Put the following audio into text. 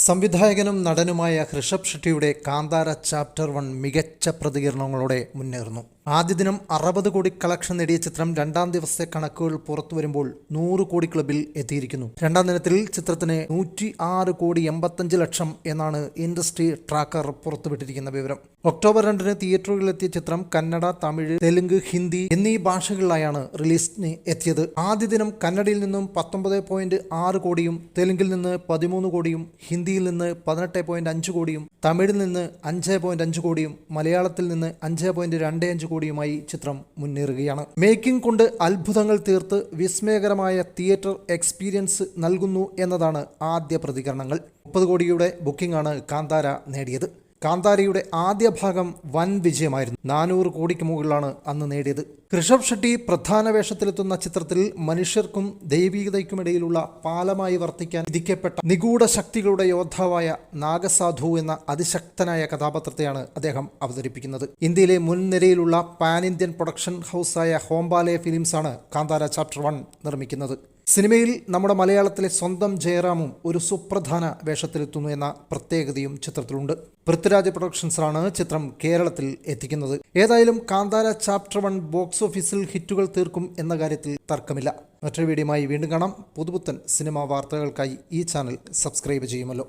സംവിധായകനും നടനുമായ ഋഷഭ് ഷെട്ടിയുടെ കാന്താര ചാപ്റ്റർ 1 മികച്ച പ്രതികരണങ്ങളോടെ മുന്നേറുന്നു. ആദ്യ ദിനം 60 കോടി കളക്ഷൻ നേടിയ ചിത്രം രണ്ടാം ദിവസത്തെ കണക്കുകൾ പുറത്തു വരുമ്പോൾ 100 കോടി ക്ലബിൽ എത്തിയിരിക്കുന്നു. രണ്ടാം ദിനത്തിൽ ചിത്രത്തിന് 106 കോടി 85 ലക്ഷം എന്നാണ് ഇൻഡസ്ട്രി ട്രാക്കർ പുറത്തുവിട്ടിരിക്കുന്ന വിവരം. ഒക്ടോബർ 2 തിയേറ്ററുകളിലെത്തിയ ചിത്രം കന്നഡ, തമിഴ്, തെലുങ്ക്, ഹിന്ദി എന്നീ ഭാഷകളിലായാണ് റിലീസിന് എത്തിയത്. ആദ്യ ദിനം കന്നഡയിൽ നിന്നും 19.6 കോടിയും തെലുങ്കിൽ നിന്ന് 13 കോടിയും ഹിന്ദിയിൽ നിന്ന് 18.5 കോടിയും തമിഴിൽ നിന്ന് 5.5 കോടിയും മലയാളത്തിൽ നിന്ന് 5.25 കോടിയുമായി ചിത്രം മുന്നേറുകയാണ്. മേക്കിംഗ് കൊണ്ട് അത്ഭുതങ്ങൾ തീർത്ത് വിസ്മയകരമായ തിയേറ്റർ എക്സ്പീരിയൻസ് നൽകുന്നു എന്നതാണ് ആദ്യ പ്രതികരണങ്ങൾ. 30 കോടിയുടെ ബുക്കിംഗ് ആണ് കാന്താര നേടിയത്. കാന്താരയുടെ ആദ്യ ഭാഗം വൻ വിജയമായിരുന്നു. 400 കോടിക്ക് മുകളിലാണ് അന്ന് നേടിയത്. ഋഷഭ് ഷെട്ടി പ്രധാന വേഷത്തിലെത്തുന്ന ചിത്രത്തിൽ മനുഷ്യർക്കും ദൈവികതയ്ക്കുമിടയിലുള്ള പാലമായി വർത്തിക്കാൻ വിധിക്കപ്പെട്ട നിഗൂഢ ശക്തികളുടെ യോദ്ധാവായ നാഗസാധു എന്ന അതിശക്തനായ കഥാപാത്രത്തെയാണ് അദ്ദേഹം അവതരിപ്പിക്കുന്നത്. ഇന്ത്യയിലെ മുൻനിരയിലുള്ള പാൻ ഇന്ത്യൻ പ്രൊഡക്ഷൻ ഹൗസായ ഹോംബാലെ ഫിലിംസാണ് കാന്താര ചാപ്റ്റർ 1 നിർമ്മിക്കുന്നത്. സിനിമയിൽ നമ്മുടെ മലയാളത്തിലെ സ്വന്തം ജയറാമും ഒരു സുപ്രധാന വേഷത്തിലെത്തുന്നു എന്ന പ്രത്യേകതയും ചിത്രത്തിലുണ്ട്. പൃഥ്വിരാജ് പ്രൊഡക്ഷൻസാണ് ചിത്രം കേരളത്തിൽ എത്തിക്കുന്നത്. ഏതായാലും കാന്താര ചാപ്റ്റർ 1 ബോക്സ് ഓഫീസിൽ ഹിറ്റുകൾ തീർക്കും എന്ന കാര്യത്തിൽ തർക്കമില്ല. മറ്റൊരു വീഡിയോയുമായി വീണ്ടും കാണാം. പുതുപുത്തൻ സിനിമാ വാർത്തകൾക്കായി ഈ ചാനൽ സബ്സ്ക്രൈബ് ചെയ്യുമല്ലോ.